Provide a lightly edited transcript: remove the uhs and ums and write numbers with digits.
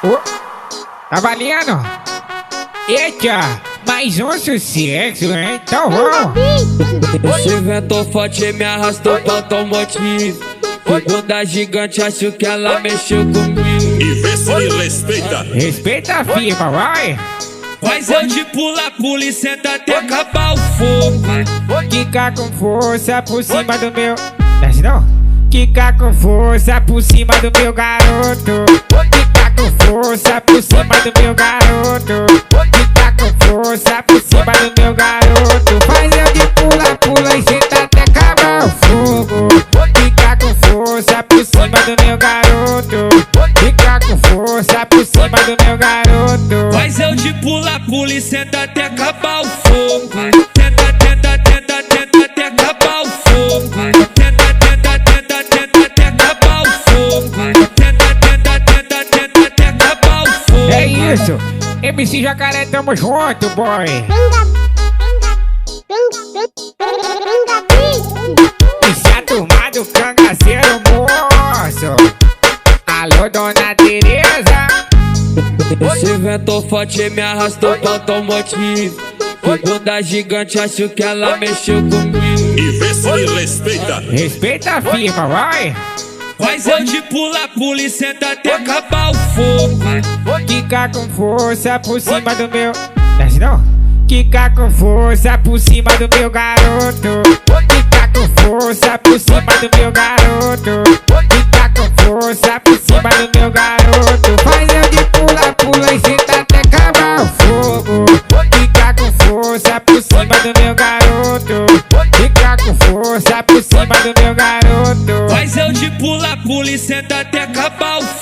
Oh, tá valendo? Eita, mais um sucesso, hein? Então vamos. Esse vento forte me arrastou pra automotivo. Figura gigante, acho que ela mexeu comigo. E vê se ele respeita. Respeita a firma, vai. Faz eu de pula e senta até acabar o fogo. Kika com força por cima do meu... Desce não? Kika com força por cima do meu garoto. Kika com força por cima do meu garoto. Kika com força por cima do meu garoto. Faz eu de pula e senta até acabar o fogo. Kika com força por cima do meu garoto. Kika com força por cima do meu garoto. Faz eu de pula e senta até acabar o fogo. Tenta até acabar o fogo. Tenta até acabar o fogo. Tenta até acabar o fogo. É isso, MC Jacaré, tamo junto, boy. Isso é a turma do Cangaceiro, moço. Alô, dona Tereza. Esse vento forte me arrastou pra automotivo. Figura gigante, acho que ela mexeu comigo. E vê se ele respeita. Respeita a firma, vai. Faz eu de pula e senta até acabar o fogo. Kika com força por cima do meu... Desce não? Kika com força por cima do meu garoto. Kika com força por cima do meu garoto. Kika com força por cima do meu garoto. Faz eu de pula e senta até acabar o fogo. Kika com força por cima do meu garoto. Kika com força por cima do meu garoto. Faz eu de pula e senta até acabar o fogo.